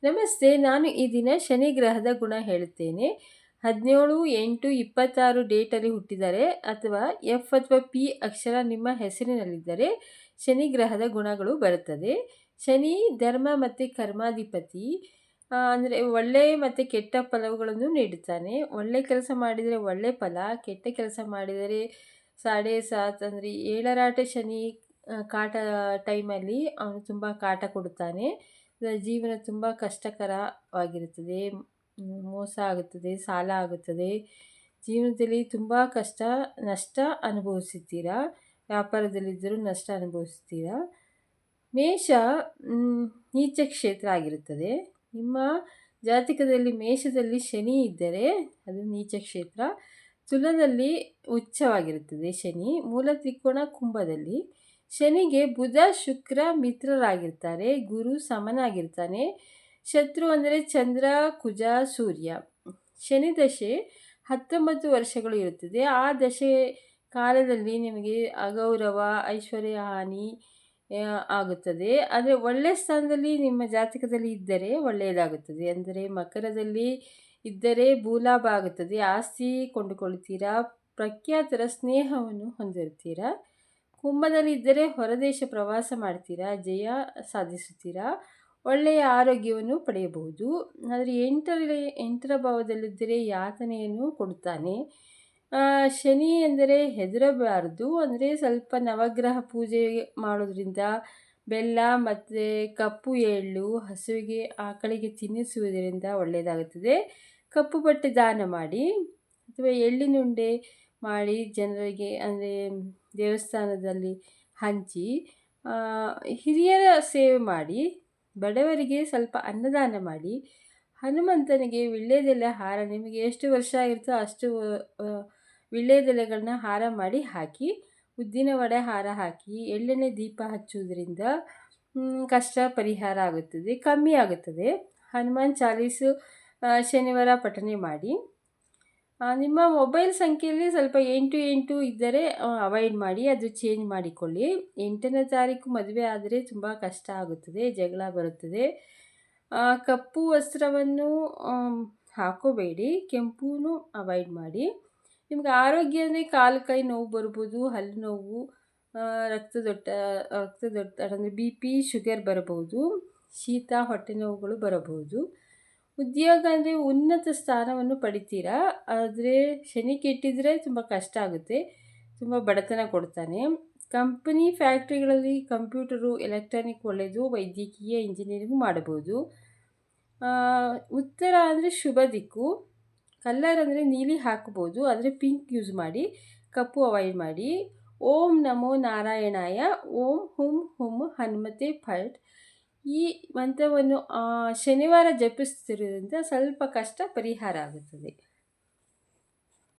ನಮಸ್ತೆ. ನಾನು ಈ ದಿನ ಶನಿ ಗ್ರಹದ ಗುಣ ಹೇಳುತ್ತೇನೆ. 17/8/26 ಡೇಟಲ್ಲಿ ಹುಟ್ಟಿದರೆ ಅಥವಾ ಎಫ್ ಅಥವಾ ಪಿ ಅಕ್ಷರ ನಿಮ್ಮ ಹೆಸರಿನಲ್ಲಿದ್ದರೆ ಶನಿ ಗ್ರಹದ ಗುಣಗಳು ಬರುತ್ತದೆ. ಶನಿ ಧರ್ಮ ಮತ್ತು ಕರ್ಮಾಧಿಪತಿ. ಅಂದರೆ ಒಳ್ಳೆ ಮತ್ತು ಕೆಟ್ಟ ಫಲಗಳನ್ನು ನೀಡುತ್ತಾನೆ. ಒಳ್ಳೆ ಕೆಲಸ ಮಾಡಿದರೆ ಒಳ್ಳೆ ಫಲ, ಕೆಟ್ಟ ಕೆಲಸ ಮಾಡಿದರೆ 7.5 ಅಂದರೆ ಏಳರಾಟ ಶನಿ ಕಾಟ ಟೈಮಲ್ಲಿ ಅವನು ತುಂಬ ಕಾಟ ಕೊಡುತ್ತಾನೆ. ಜೀವನ ತುಂಬ ಕಷ್ಟಕರವಾಗಿರುತ್ತದೆ. ಮೋಸ ಆಗುತ್ತದೆ, ಸಾಲ ಆಗುತ್ತದೆ. ಜೀವನದಲ್ಲಿ ತುಂಬ ಕಷ್ಟ ನಷ್ಟ ಅನುಭವಿಸುತ್ತೀರಾ. ವ್ಯಾಪಾರದಲ್ಲಿದ್ದರೂ ನಷ್ಟ ಅನುಭವಿಸುತ್ತೀರಾ. ಮೇಷ ನೀಚ ಕ್ಷೇತ್ರ ಆಗಿರುತ್ತದೆ. ನಿಮ್ಮ ಜಾತಕದಲ್ಲಿ ಮೇಷದಲ್ಲಿ ಶನಿ ಇದ್ದರೆ ಅದು ನೀಚ ಕ್ಷೇತ್ರ. ತುಲದಲ್ಲಿ ಉಚ್ಚವಾಗಿರುತ್ತದೆ ಶನಿ. ಮೂಲ ತ್ರಿಕೋಣ ಕುಂಭದಲ್ಲಿ. ಶನಿಗೆ ಬುಧ ಶುಕ್ರ ಮಿತ್ರರಾಗಿರ್ತಾರೆ. ಗುರು ಸಮನಾಗಿರ್ತಾನೆ. ಶತ್ರು ಅಂದರೆ ಚಂದ್ರ ಕುಜ ಸೂರ್ಯ. ಶನಿ ದಶೆ 19 ವರ್ಷಗಳು ಇರುತ್ತದೆ. ಆ ದಶೆ ಕಾಲದಲ್ಲಿ ನಿಮಗೆ ಅಗೌರವ ಐಶ್ವರ್ಯ ಹಾನಿ ಆಗುತ್ತದೆ. ಆದರೆ ಒಳ್ಳೆಯ ಸ್ಥಾನದಲ್ಲಿ ನಿಮ್ಮ ಜಾತಕದಲ್ಲಿ ಇದ್ದರೆ ಒಳ್ಳೆಯದಾಗುತ್ತದೆ. ಅಂದರೆ ಮಕರದಲ್ಲಿ ಇದ್ದರೆ ಭೂಲಾಭ ಆಗುತ್ತದೆ. ಆಸ್ತಿ ಕೊಂಡುಕೊಳ್ತೀರಾ. ಪ್ರಖ್ಯಾತರ ಸ್ನೇಹವನ್ನು ಹೊಂದಿರ್ತೀರಾ. ಕುಂಭದಲ್ಲಿ ಇದ್ದರೆ ಹೊರದೇಶ ಪ್ರವಾಸ ಮಾಡ್ತೀರಾ. ಜಯ ಸಾಧಿಸುತ್ತೀರಾ. ಒಳ್ಳೆಯ ಆರೋಗ್ಯವನ್ನು ಪಡೆಯಬಹುದು. ಆದರೆ ಎಂಟರ ಭಾವದಲ್ಲಿದ್ದರೆ ಯಾತನೆಯನ್ನು ಕೊಡುತ್ತಾನೆ. ಶನಿ ಎಂದರೆ ಹೆದರಬಾರದು. ಅಂದರೆ ಸ್ವಲ್ಪ ನವಗ್ರಹ ಪೂಜೆ ಮಾಡೋದ್ರಿಂದ ಬೆಲ್ಲ ಮತ್ತು ಕಪ್ಪು ಎಳ್ಳು ಹಸುವಿಗೆ ಆಕಳಿಗೆ ತಿನ್ನಿಸುವುದರಿಂದ ಒಳ್ಳೆಯದಾಗುತ್ತದೆ. ಕಪ್ಪು ಬಟ್ಟೆ ದಾನ ಮಾಡಿ ಅಥವಾ ಎಳ್ಳಿನುಂಡೆ ಮಾಡಿ ಜನರಿಗೆ ಅಂದರೆ ದೇವಸ್ಥಾನದಲ್ಲಿ ಹಂಚಿ, ಹಿರಿಯರ ಸೇವೆ ಮಾಡಿ, ಬಡವರಿಗೆ ಸ್ವಲ್ಪ ಅನ್ನದಾನ ಮಾಡಿ, ಹನುಮಂತನಿಗೆ ವೀಳ್ಯದೆಲೆ ಹಾರ ನಿಮಗೆ ಎಷ್ಟು ವರ್ಷ ಆಗಿರುತ್ತೋ ಅಷ್ಟು ವೀಳ್ಯದೆಲೆಗಳನ್ನ ಹಾರ ಮಾಡಿ ಹಾಕಿ, ಉದ್ದಿನ ವಡೆ ಹಾರ ಹಾಕಿ, ಎಳ್ಳೆಣ್ಣೆ ದೀಪ ಹಚ್ಚುವುದರಿಂದ ಕಷ್ಟ ಪರಿಹಾರ ಆಗುತ್ತದೆ, ಕಮ್ಮಿ ಆಗುತ್ತದೆ. ಹನುಮಾನ್ ಚಾಲೀಸು ಶನಿವಾರ ಪಠನೆ ಮಾಡಿ. ನಿಮ್ಮ ಮೊಬೈಲ್ ಸಂಖ್ಯೆಯಲ್ಲಿ ಸ್ವಲ್ಪ 88 ಇದ್ದರೆ ಅವಾಯ್ಡ್ ಮಾಡಿ, ಅದು ಚೇಂಜ್ ಮಾಡಿಕೊಳ್ಳಿ. 8ನೇ ತಾರೀಕು ಮದುವೆ ಆದರೆ ತುಂಬ ಕಷ್ಟ ಆಗುತ್ತದೆ, ಜಗಳ ಬರುತ್ತದೆ. ಕಪ್ಪು ವಸ್ತ್ರವನ್ನು ಹಾಕೋಬೇಡಿ, ಕೆಂಪೂ ಅವಾಯ್ಡ್ ಮಾಡಿ. ನಿಮ್ಗೆ ಆರೋಗ್ಯ ಅಂದರೆ ಕಾಲು ಕೈ ನೋವು ಬರ್ಬೋದು, ಹಲ್ಲು ನೋವು, ರಕ್ತದೊತ್ತಡ ಅಂದರೆ BP ಶುಗರ್ ಬರಬಹುದು, ಶೀತ ಹೊಟ್ಟೆ ನೋವುಗಳು ಬರಬಹುದು. ಉದ್ಯೋಗ ಅಂದರೆ ಉನ್ನತ ಸ್ಥಾನವನ್ನು ಪಡಿತೀರಾ. ಆದರೆ ಶನಿ ಕೆಟ್ಟಿದ್ರೆ ತುಂಬ ಕಷ್ಟ ಆಗುತ್ತೆ, ತುಂಬ ಬಡತನ ಕೊಡ್ತಾನೆ. ಕಂಪನಿ ಫ್ಯಾಕ್ಟ್ರಿಗಳಲ್ಲಿ ಕಂಪ್ಯೂಟರು ಎಲೆಕ್ಟ್ರಾನಿಕ್ ಒಳ್ಳೆಯದು. ವೈದ್ಯಕೀಯ ಇಂಜಿನಿಯರಿಂಗ್ ಮಾಡಬಹುದು. ಉತ್ತರ ಅಂದರೆ ಶುಭ ದಿಕ್ಕು. ಕಲ್ಲರ್ ಅಂದರೆ ನೀಲಿ ಹಾಕ್ಬೋದು, ಆದರೆ ಪಿಂಕ್ ಯೂಸ್ ಮಾಡಿ, ಕಪ್ಪು ಅವಾಯ್ಡ್ ಮಾಡಿ. ಓಂ ನಮೋ ನಾರಾಯಣಾಯ, ಓಂ ಹುಂ ಹುಂ ಹನುಮತೆ ಫಟ್. ಈ ಮಂತ್ರವನ್ನು ಶನಿವಾರ ಜಪಿಸುತ್ತಿರುವುದರಿಂದ ಸ್ವಲ್ಪ ಕಷ್ಟ ಪರಿಹಾರ ಆಗುತ್ತದೆ.